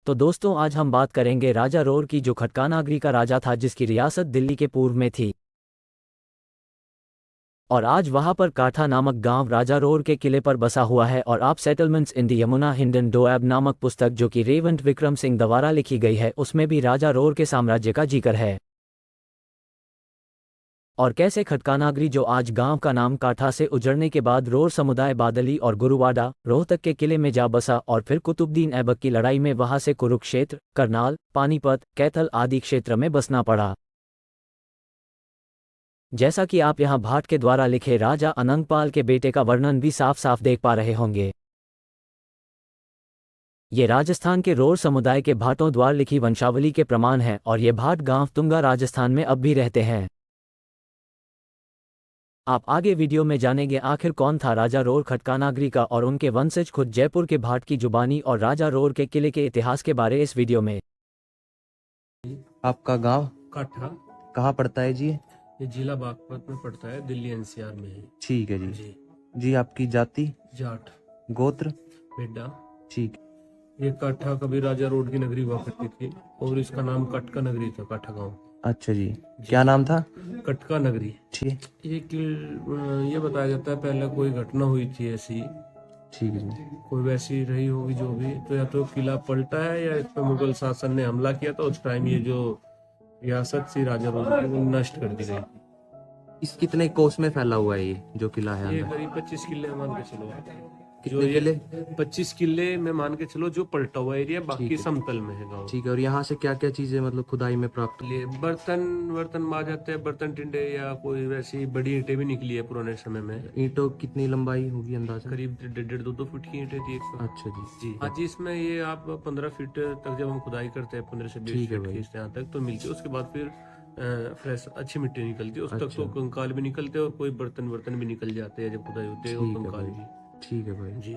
तो दोस्तों आज हम बात करेंगे राजा रोर की, जो खटका नागरी का राजा था जिसकी रियासत दिल्ली के पूर्व में थी। और आज वहां पर काठा नामक गांव राजा रोर के किले पर बसा हुआ है। और आप settlements in the Yamuna Hindon Doab नामक पुस्तक जो कि रेवंत विक्रम सिंह द्वारा लिखी गई है उसमें भी राजा रोर के साम्राज्य का जिक्र है। और कैसे खटका नागरी, जो आज गांव का नाम काठा से उजड़ने के बाद रोर समुदाय बादली और गुरुवाड़ा रोहतक के किले में जा बसा और फिर कुतुबुद्दीन ऐबक की लड़ाई में वहां से कुरुक्षेत्र, करनाल, पानीपत, कैथल आदि क्षेत्र में बसना पड़ा। जैसा कि आप यहां भाट के द्वारा लिखे राजा अनंगपाल के बेटे का वर्णन भी साफ साफ देख पा रहे होंगे। ये राजस्थान के रोर समुदाय के भाटों द्वारा लिखी वंशावली के प्रमाण हैं और ये भाट गांव तुंगा राजस्थान में अब भी रहते हैं। आप आगे वीडियो में जानेंगे आखिर कौन था राजा रोर खटका नागरी का और उनके वंशज खुद जयपुर के भाट की जुबानी और राजा रोर के किले के इतिहास के बारे इस वीडियो में। आपका गांव काठा कहाँ पड़ता है जी? ये जिला बागपत में पड़ता है, दिल्ली एनसीआर में है। ठीक है जी। जी जी आपकी जाति, जाट, गोत्र? बेड्डा। ठीक। ये काठा कभी राजा रोड की नगरी हुआ करती थी और इसका नाम कटका नगरी था, काठा गांव। अच्छा जी, क्या नाम था? कटका नगरी। ठीक। ये बताया जाता है पहले कोई घटना हुई थी ऐसी, ठीक है जी। कोई वैसी रही होगी जो भी, तो या तो किला पलटा है या इस पर मुगल शासन ने हमला किया था। उस टाइम ये जो रियासत थी राजा रोड की वो नष्ट कर दी गई थी। इस कितने कोस में फैला हुआ है ये जो किला है ये अंदर? करीब 25 किले मान के चलो। कितने किले? 25 किले में मान के चलो, जो पलटा हुआ एरिया, बाकी ठीक है। समतल में है गाँव। ठीक है। और यहाँ से क्या क्या चीजें मतलब खुदाई में प्राप्त? लिए बर्तन मार जाते हैं, बर्तन टिंडे या कोई वैसी बड़ी ईंटें भी निकली है पुराने समय में। ईंटों कितनी लंबाई होगी अंदाजा? करीब 1.5-2 फुट की ईंटें थी एक तो। अच्छा जी। जी आज इसमें ये आप 15 फीट तक जब हम खुदाई करते हैं, 15 से 20 ठीक है फीट भाई। खींचते हैं यहाँ तक तो मिलती है। उसके बाद फिर फ्रेश अच्छी मिट्टी निकलती है, उस तक अच्छा। तो कंकाल भी निकलते हैं और कोई बर्तन भी निकल जाते हैं जब खुदाई होती है, और ठीक है कंकाल भाई। भी। ठीक है भाई। जी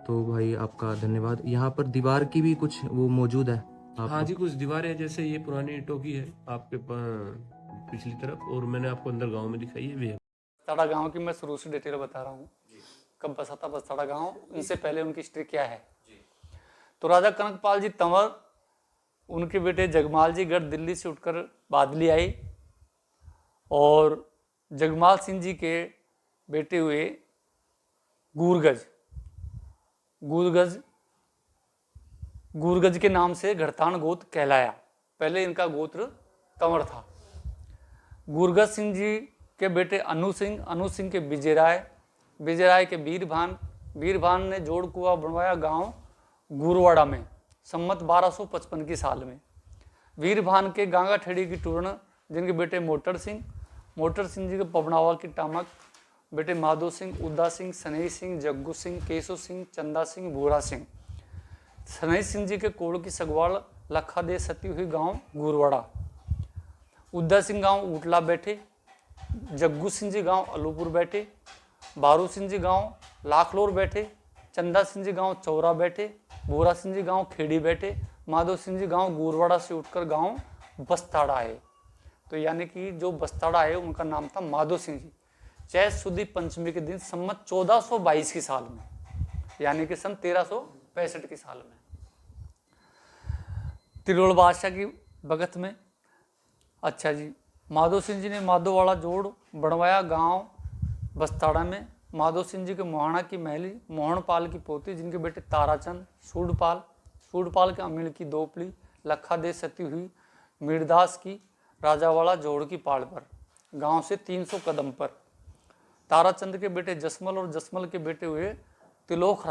तो भाई आपका धन्यवाद। यहाँ पर दीवार की भी कुछ वो मौजूद है हाँ जी, कुछ दीवारें हैं, जैसे ये पुरानी ईंटों की है आपके पिछली तरफ, और मैंने आपको अंदर गांव में दिखाई है भी है। बस्ताड़ा गांव की मैं शुरू से डिटेल बता रहा हूँ, कब बसा था बस्ताड़ा गांव, इनसे पहले उनकी हिस्ट्री क्या है। तो राजा कनकपाल जी तंवर, उनके बेटे जगमाल जी गढ़ दिल्ली से उठकर बादली आए और जगमाल सिंह जी के बेटे हुए गूरगज। गूरगज के नाम से घड़तान गोत्र कहलाया। पहले इनका गोत्र तंवर था। गूरगज सिंह जी के बेटे अनु सिंह के विजय राय के वीरभान ने जोड़ कुआ बनवाया गांव गुरुवाड़ा में सम्मत 1255 की साल में। वीरभान के गांगा ठेड़ी की टूर्ण, जिनके बेटे मोटर सिंह जी के पबनावा की टामक, बेटे माधो सिंह, उद्दा सिंह, सनई सिंह, जग्गू सिंह, केशु सिंह, चंदा सिंह, भूरा सिंह। सनई सिंह जी के कोड़ की सगवाड़ लखा दे सती हुई गांव गुरुवाड़ा। उद्दा सिंह गांव ऊटला बैठे, जग्गू सिंह जी गांव अलूपुर बैठे, बारू सिंह जी गांव लाखलोर बैठे, चंदा सिंह जी गांव चौरा बैठे, भूरा सिंह जी गांव खेड़ी बैठे, माधो सिंह जी गांव गुरुवाड़ा से उठकर गांव बस्ताड़ा है। तो यानी कि जो बस्ताड़ा है उनका नाम था माधो सिंह जी। चैत सुदी पंचमी के दिन सम्मत 1422 की साल में, यानी कि सन 1365 की साल में, तिरोड़ बादशाह की भगत में। अच्छा जी, माधो सिंह जी ने माधोवाड़ा जोड़ बनवाया गांव बस्ताड़ा में। माधो सिंह जी के मोहाना की महली मोहनपाल की पोती, जिनके बेटे ताराचंद, सूडपाल के अमीर की दोपली, लखा दे सती हुई मीरदास की राजावाड़ा जोड़ की पाड़ पर, गांव से 300 कदम पर। ताराचंद के बेटे जसमल और जसमल के बेटे हुए तिलोक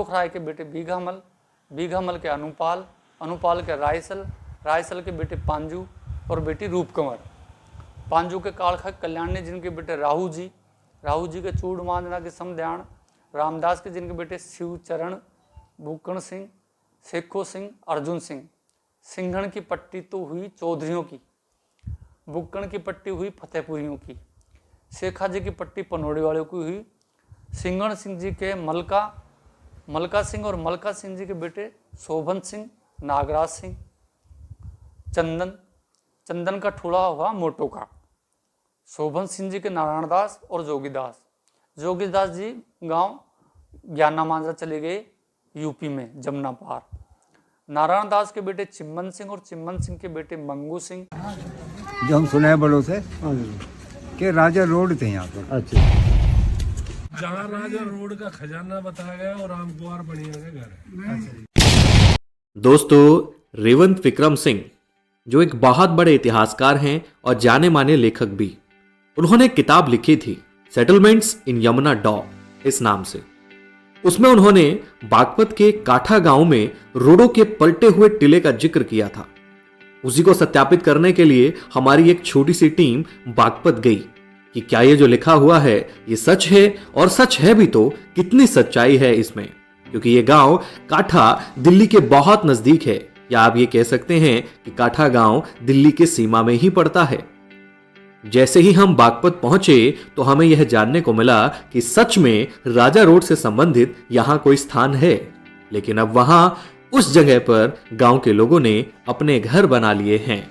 राय के बेटे बीघामल के अनुपाल के रायसल के बेटे पांजू और बेटी रूपकंवर। पांजू के कालखा कल्याणी, जिनके बेटे राहू जी के चूड़मांजना के समध्यान, रामदास के जिनके बेटे शिवचरण, भूकण सिंह, शेखो सिंह, अर्जुन सिंह। सिंघण की पट्टी तो हुई चौधरियों की, बुक्कण की पट्टी हुई फतेहपुरियों की, शेखा जी की पट्टी पनौड़ी वालों की हुई। सिंघण सिंह जी के मलका सिंह और मलका सिंह जी के बेटे शोभन सिंह, नागराज सिंह। चंदन का ठुड़ा हुआ मोटो का। शोभन सिंह जी के नारायण दास और जोगीदास जी गांव ज्ञाना मांजरा चले गए यूपी में, जमुना पार। नारायण दास के बेटे चिम्मन सिंह और चिम्मन सिंह के बेटे मंगू सिंह। जो हम सुने हैं बड़ों से कि राजा रोड थे यहाँ पर। अच्छा, जहाँ राजा रोड का खजाना बताया गया और राम कुमार बढ़िया का घर है। दोस्तों, रेवंत विक्रम सिंह जो एक बहुत बड़े इतिहासकार हैं और जाने माने लेखक भी, उन्होंने एक किताब लिखी थी सेटलमेंट्स इन यमुना डॉ इस नाम से। उसमें उन्होंने बागपत के काठा गांव में रोडों के पलटे हुए टीले का जिक्र किया था। उसी को सत्यापित करने के लिए हमारी एक छोटी सी टीम बागपत गई कि क्या ये जो लिखा हुआ है ये सच है, और सच है भी तो कितनी सच्चाई है इसमें, क्योंकि ये गांव काठा दिल्ली के बहुत नजदीक है, या आप ये कह सकते हैं कि काठा गांव दिल्ली के सीमा में ही पड़ता है। जैसे ही हम बागपत पहुंचे तो हमें यह जानने को मिला कि सच में राजा रोड से संबंधित यहां कोई स्थान है, लेकिन अब वहां उस जगह पर गांव के लोगों ने अपने घर बना लिए हैं।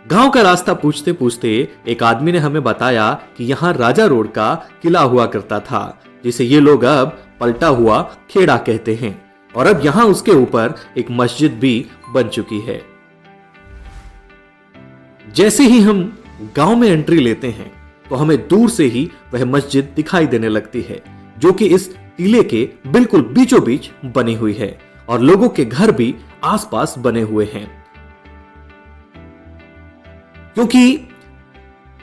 गांव का रास्ता पूछते पूछते एक आदमी ने हमें बताया कि यहां राजा रोड का किला हुआ करता था, जिसे ये लोग अब पलटा हुआ खेड़ा कहते हैं, और अब यहां उसके ऊपर एक मस्जिद भी बन चुकी है। जैसे ही हम गांव में एंट्री लेते हैं तो हमें दूर से ही वह मस्जिद दिखाई देने लगती है, जो कि इस टीले के बिल्कुल बीचों बीच बनी हुई है, और लोगों के घर भी आसपास बने हुए हैं। क्योंकि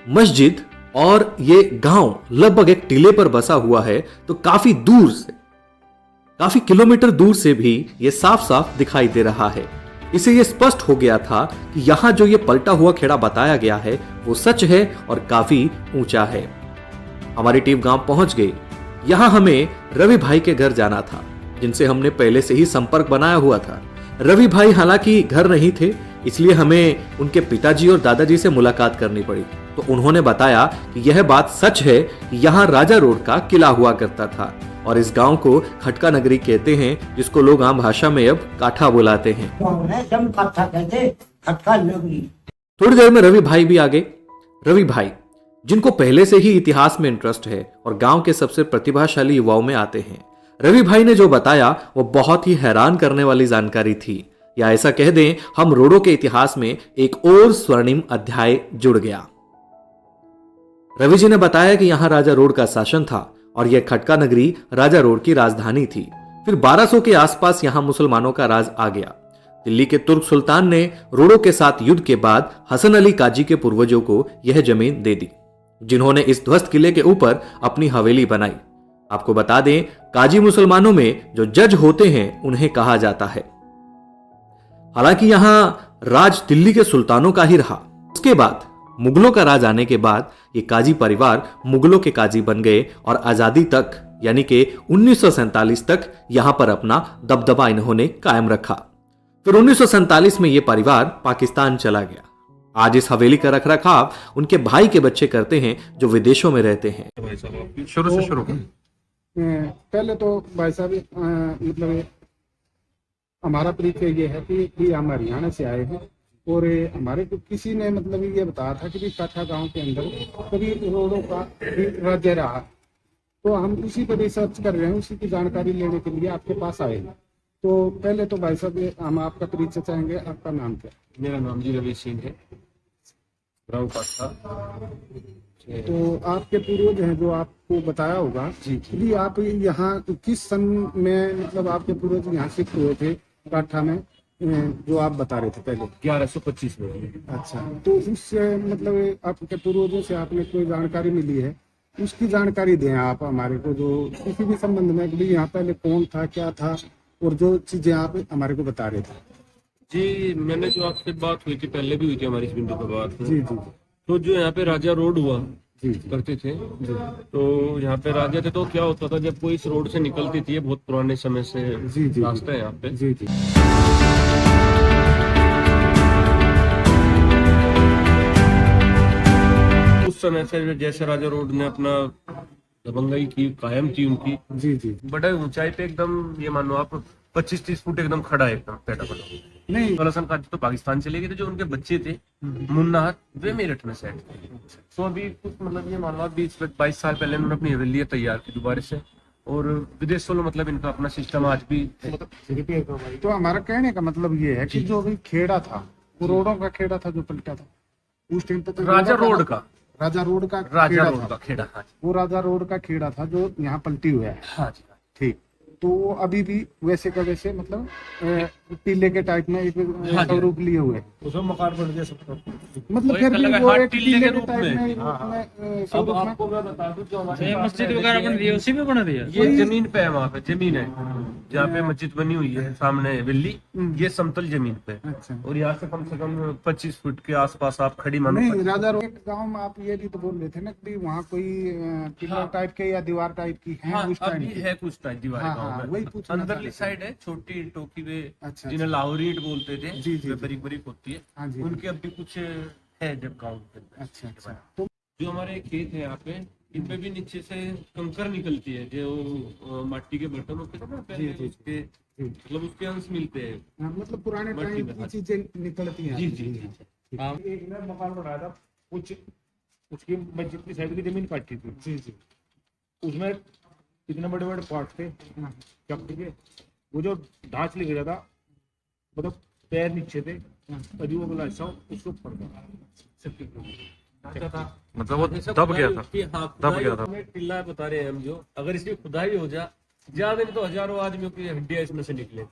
मस्जिद और ये गांव लगभग एक टीले पर बसा हुआ है, तो काफी दूर से, काफी किलोमीटर दूर से भी ये साफ साफ दिखाई दे रहा है। इसे ये स्पष्ट हो गया था कि यहां जो ये पलटा हुआ खेड़ा बताया गया है वो सच है और काफी ऊंचा है। हमारी टीम गांव पहुंच गई। यहां हमें रवि भाई के घर जाना था, जिनसे हमने पहले से ही संपर्क बनाया हुआ था। रवि भाई हालांकि घर नहीं थे, इसलिए हमें उनके पिताजी और दादाजी से मुलाकात करनी पड़ी। तो उन्होंने बताया कि यह बात सच है कि यहाँ राजा रोड का किला हुआ करता था, और इस गांव को खटका नगरी कहते हैं, जिसको लोग आम भाषा में अब काठा बुलाते हैं। थोड़ी देर में रवि भाई भी आ गए। रवि भाई, जिनको पहले से ही इतिहास में इंटरेस्ट है और गांव के सबसे प्रतिभाशाली युवाओं में आते हैं, रवि भाई ने जो बताया वो बहुत ही हैरान करने वाली जानकारी थी, या ऐसा कह दें हम रोडों के इतिहास में एक और स्वर्णिम अध्याय जुड़ गया। रवि जी ने बताया कि यहां राजा रोड का शासन था और यह खटका नगरी राजा रोड की राजधानी थी। फिर 1200 के आसपास यहां मुसलमानों का राज आ गया। दिल्ली के तुर्क सुल्तान ने रोडों के साथ युद्ध के बाद हसन अली काजी के पूर्वजों को यह जमीन दे दी, जिन्होंने इस ध्वस्त किले के ऊपर अपनी हवेली बनाई। आपको बता दें, काजी मुसलमानों में जो जज होते हैं उन्हें कहा जाता है। हालांकि यहां राज दिल्ली के सुल्तानों का ही रहा। उसके बाद मुगलों का राज आने के बाद ये काजी परिवार मुगलों के काजी बन गए, और आजादी तक यानी कि 1947 तक यहां पर अपना दबदबा इन्होंने कायम रखा। फिर 1947 में ये परिवार पाकिस्तान चला गया। आज इस हवेली का रखरखाव उनके भाई के बच्चे करते हैं, जो विदेशों में रहते हैं। शुरू से शुरू पहले तो भाई साहब मतलब हमारा परिचय ये है कि हम हरियाणा से आए हैं, और हमारे को किसी ने मतलब ये बताया था कि काठा गांव के अंदर कभी रोडों का राज्य रहा, तो हम उसी पर रिसर्च कर रहे हैं, उसी की जानकारी लेने के लिए आपके पास आए हैं। तो पहले तो भाई साहब हम आपका परिचय चाहेंगे। आपका नाम क्या? मेरा नाम जी रवि सिंह है, गाँव काठा। तो आपके पूर्वज हैं जो आपको बताया होगा कि आप यहाँ किस सन में मतलब आपके पूर्वज यहाँ शिफ्ट हुए थे काठा में, जो आप बता रहे थे पहले 1125 में। अच्छा, तो उससे मतलब आपके पूर्वजों से आपने कोई जानकारी मिली है, उसकी जानकारी दें आप हमारे को, जो किसी भी संबंध में कि यहाँ पहले कौन था, क्या था, और जो चीजें आप हमारे को बता रहे थे। जी, मैंने जो आपसे बात हुई थी, पहले भी हुई थी हमारी इस बिंदु पर बात। जी जी तो जो यहाँ पे राजा रोड हुआ जी करते थे, तो यहाँ पे राजा थे, तो क्या होता था जब कोई इस रोड से निकलती थी, बहुत पुराने समय से जी रास्ता है यहाँ पे। जी जी उस समय से जैसे राजा रोड ने अपना दबंगई की कायम की उनकी, जी जी बड़े ऊंचाई पे एकदम, ये मान लो आप 25-30 फुट एकदम खड़ा है, एकदम पेटा बना। नहीं, हसन काजी तो पाकिस्तान चले गए थे, जो उनके बच्चे थे मुन्ना वे मेरठ में सेट थे। तो अभी कुछ मतलब ये मान लो 20-22 साल पहले उन्होंने अपनी हवेली तैयार की दोबारा से, और विदेशों में मतलब इनका अपना सिस्टम आज भी है। तो हमारा कहने का मतलब ये है कि जो भी खेड़ा था वो रोडों का खेड़ा था जो पलटा था उस टाइम पे तो राजा रोड का राजा रोड का राजा खेड़ा रोड था। का खेड़ा। हाँ जी, वो राजा रोड का खेड़ा था जो यहाँ पलटी हुआ है। हाँ जी। ठीक, तो वो अभी भी वैसे का वैसे मतलब टीले के टाइप में एक स्वरूप लिए हुए हैं। उसमें मकान बन गया सबका। मतलब फिर भी वो एक टीले के टाइप में अब स्वरूप में आपको मैं बता दूं जो हमारे मस्जिद वगैरह बन रही है उसी में बना दिया। ये जमीन पे है, वहाँ पे जमीन है जहाँ पे मस्जिद बनी हुई है सामने हवेली, ये समतल जमीन पे है। अच्छा। और यहाँ से कम 25 फुट के आसपास आप खड़ी मानो। नहीं, राजा रोड गांव में आप ये भी तो बोल रहे थे ना कि वहाँ कोई टीला टाइप के या दीवार टाइप की है हाँ, उस टाइम अभी की। है कुछ टाइम दीवारें हाँ, गाँव हाँ, में। वही पूछना अंदरली चाहते साइड है छोटी ईंटों की वे, अच्छा, जिन्हें लाहौरी ईंट बोलते थे, जी, जी, वे जी। बारीक बारीक होती है। हाँ जी। उनके अभी कुछ है जब गाँव के अंदर। अच्छा अच्छा। तो जो हमारे खेत है यहाँ पे, इनपे भी नीचे से कंकर निकलती है, जो मिट्टी के बर्तन होते थे ना पहले, जी, जी, उसके मतलब उसके अंश मिलते हैं। हाँ, मतलब पुराने मट्टी टाइम में, की हाँ। चीजें निकलती हैं। जी जी जी। एक ने मकान बनाया था कुछ, उसकी मस्जिद की साइड की जमीन काटी थी जी जी। उसमें इतने बड़े बड़े पार्ट थे हाँ, चक्की के, वो जो ढांच लिख रहा था मतलब पैर नीचे थे, अभी वो वाला हिस्सा उसको ऊपर था। मतलब वो दब गया था, दब गया था। टिल्ला बता रहे हैं हम, जो अगर इसकी खुदाई हो जाए ज्यादा नहीं तो हजारों आदमियों की हड्डियां इसमें से निकले।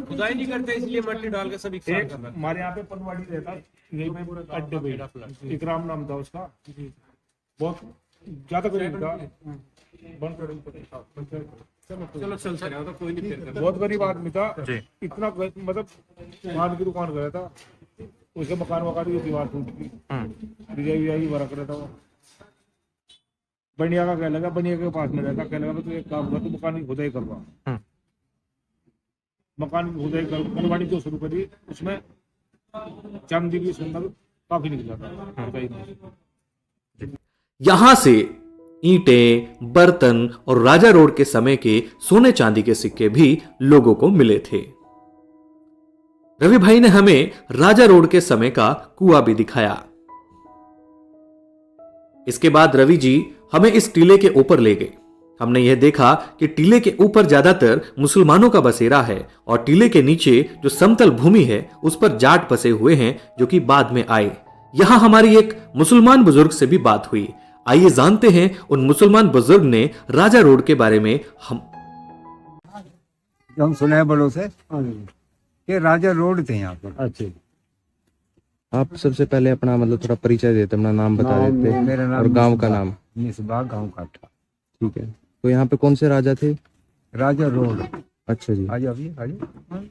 खुदाई नहीं करते इसलिए मट्टी डाल के सब एक साथ एक कर रहा है। हमारे यहाँ पे पनवाड़ी रहता यही पे अड्डे पे, इकराम नाम था उसका, बहुत ज्यादा गरीब था, बंद कर चलो चलते रहे तो कोई नहीं फिर करता। बहुत गरीब आदमी था, इतना मतलब पान की दुकान गया था, उसके मकान वकान की दीवार टूट गई, रिजाई भरा कर था वो। बनिया का कह लगा, बनिया के पास में रहता, कह लगा तू एक काम कर, तू मकान की खुदाई करवा। मकान की खुदाई करवानी जो शुरू करी, उसमें चांदी भी सुंदर काफी निकला था खुदाई में। यहां से ईंटें, बर्तन और राजा रोड के समय के सोने चांदी के सिक्के भी लोगों को मिले थे। रवि भाई ने हमें राजा रोड के समय का कुआं भी दिखाया। इसके बाद रवि जी हमें इस टीले के ऊपर ले गए। हमने यह देखा कि टीले के ऊपर ज्यादातर मुसलमानों का बसेरा है और टीले के नीचे जो समतल भूमि है उस पर जाट बसे हुए हैं जो कि बाद में आए। यहां हमारी एक मुसलमान बुजुर्ग से भी बात हुई। आइए जानते हैं उन मुसलमान बुजुर्ग ने राजा रोड के बारे में जो हम सुने हैं बड़ों से कि राजा रोड थे यहाँ पर। अच्छा, आप सबसे पहले अपना मतलब थोड़ा परिचय देते, अपना नाम बता देते मेरा नाम और गांव का नाम। मिसबा गांव का था। ठीक है, तो यहाँ पे कौन से राजा थे? राजा रोड। अच्छा जी, आज अभी आज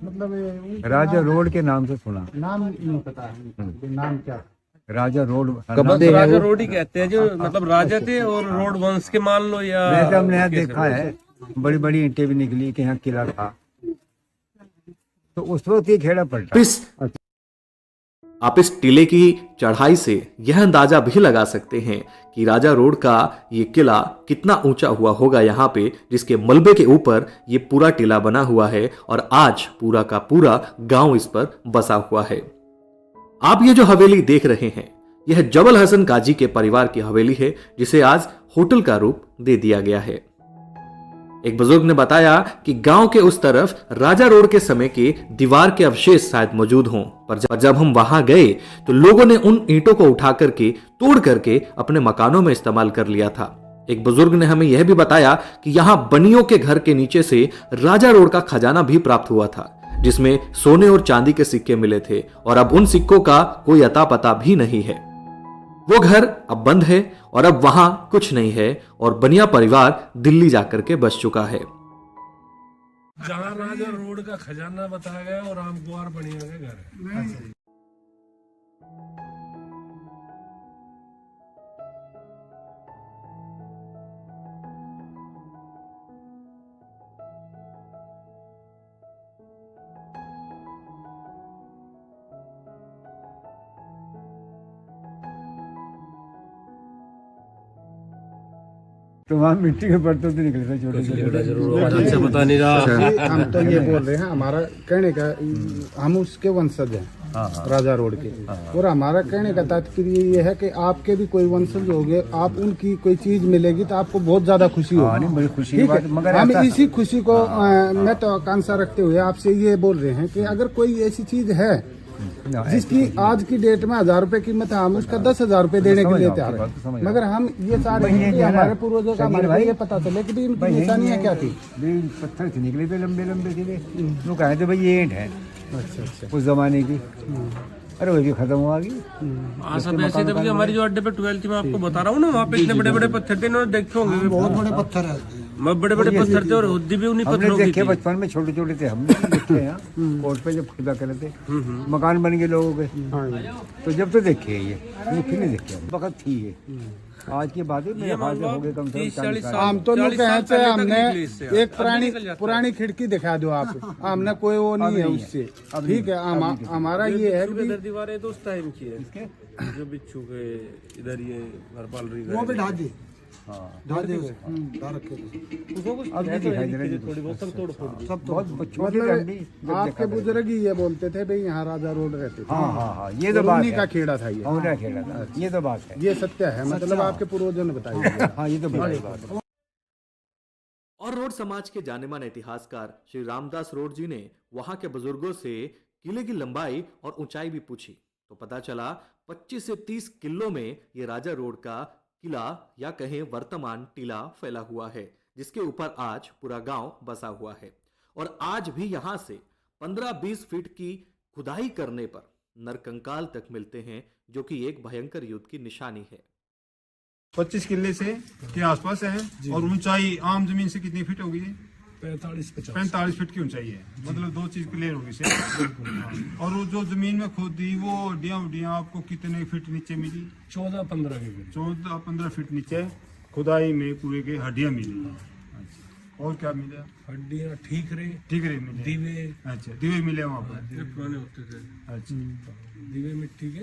मतलब राजा रोड के नाम से सुना। नाम नहीं पता है, नाम क्या? राजा रोड कब नाम- दे हैं राजा वो? रोड ही कहते हैं, जो मतलब राजा थे और रोड वंश के मान लो या वैसे हमने यहाँ देखा है, बड़ी बड़ी ईंटें भी निकली कि यहाँ किला था, तो उस वक्त ये खेड़ा पलटा। आप इस टीले की चढ़ाई से यह अंदाजा भी लगा सकते हैं कि राजा रोड का ये किला कितना ऊंचा हुआ होगा यहाँ पे, जिसके मलबे के ऊपर ये पूरा टीला बना हुआ है और आज पूरा का पूरा गांव इस पर बसा हुआ है। आप ये जो हवेली देख रहे हैं यह जबल हसन काजी के परिवार की हवेली है, जिसे आज होटल का रूप दे दिया गया है। एक बुजुर्ग ने बताया कि गांव के उस तरफ राजा रोड के समय के दीवार के अवशेष शायद मौजूद हों, पर जब हम वहां गए तो लोगों ने उन ईंटों को उठा करके तोड़ करके अपने मकानों में इस्तेमाल कर लिया था। एक बुजुर्ग ने हमें यह भी बताया कि यहाँ बनियों के घर के नीचे से राजा रोड का खजाना भी प्राप्त हुआ था, जिसमें सोने और चांदी के सिक्के मिले थे और अब उन सिक्कों का कोई अता पता भी नहीं है। वो घर अब बंद है और अब वहां कुछ नहीं है और बनिया परिवार दिल्ली जाकर के बस चुका है। जहाँ राजा रोड का खजाना बताया गया और राम कुमार बनिया के घर है। तो वहाँ मिट्टी के बर्तन भी निकले थे छोटे छोटे। अच्छा बता नहीं रहा। हम तो ये बोल रहे हैं, हमारा कहने का हम उसके वंशज हैं। राजा रोड के। और हमारा कहने का तात्पर्य ये है कि आपके भी कोई वंशज होंगे, आप उनकी कोई चीज मिलेगी तो आपको बहुत ज्यादा खुशी होगी। बड़ी खुशी की ठीक बात, है, मगर हम ऐसा- इसी खुशी को मैं तो आकांक्षा रखते हुए आपसे ये बोल रहे हैं कि अगर कोई ऐसी चीज है जिसकी आज की डेट में 1000 रुपए कीमत है, हम उसका 10,000 रुपए देने के लिए तैयार हैं। मगर हम ये चाह रहे हैं कि हमारे पूर्वजों का हमारे को ये पता चले कि भी इनकी निशानियाँ क्या थी। पत्थर से निकले थे लंबे लंबे सीधे, लोग कहे थे भाई ये ईंट है अच्छा। उस जमाने की। अरे वो भी खत्म हुआ गई। हाँ सब ऐसे थे भैया, हमारी जो अड्डे पे 12th में आपको बता रहा हूँ ना, वहाँ पे इतने बड़े बड़े पत्थर थे, इन्होंने देखे होंगे बहुत बड़े पत्थर है, बड़े बड़े पत्थर थे और हुद्दी भी उन्हीं हमने पत्थरों की देखे थी। बचपन में, छोटे छोटे थे हमने भी देखे हैं कोर्ट पे जब खुदा करे थे, मकान बन गए लोगों के, तो जब तो देखे ये फिर नहीं देखे। वक्त थी ये, आज की बात है मेरे ख्याल से हो गए कम से कम 40 साल। हम तो नहीं कहते, हमने एक पुरानी खिड़की दिखा दो आप, हमने कोई वो नहीं है उससे। ठीक है, हमारा ये है कि दीवारें तो उस टाइम की है जो बिच्छू के इधर ये घर पाल रही है, अब भी दिखाई दे रही थोड़ी बहुत तोड़ फोड़ दी। सब बहुत छोटे थे हम भी मतलब आपके बुजुर्ग ही ये बोलते थे भाई यहाँ राजा रोड रहते थे। हाँ ये तो और बात उन्हीं है। का खेड़ा था ये। उन्हीं का खेड़ा था, ये तो बात है। ये सत्य है, मतलब आपके पूर्वजों ने बताया। हाँ ये तो बड़ी बात है। और रोड समाज के जाने माने इतिहासकार श्री रामदास रोड जी ने वहां के बुजुर्गों से किले की लंबाई और ऊंचाई भी पूछी, तो पता चला 25 से 30 किलो में ये राजा रोड का किला या कहें वर्तमान टीला फैला हुआ है, जिसके ऊपर आज पूरा गांव बसा हुआ है। और आज भी यहां से 15-20 फीट की खुदाई करने पर नरकंकाल तक मिलते हैं, जो कि एक भयंकर युद्ध की निशानी है। 25 किले से के आसपास है, और ऊंचाई आम जमीन से कितनी फीट होगी? 45 फीट की ऊंचाई है, मतलब 2 चीज क्लियर होगी से। और वो जो जमीन में खोदी वो हड्डियां आपको कितने फीट नीचे मिली? 14-15 फीट नीचे खुदाई में पूरे के हड्डियां मिली। और क्या मिला? हड्डियाँ ठीक रहे मिले, दीवे अच्छा दीवे मिले वहाँ पर पुराने होते थे, अच्छा दीवे मिट्टी के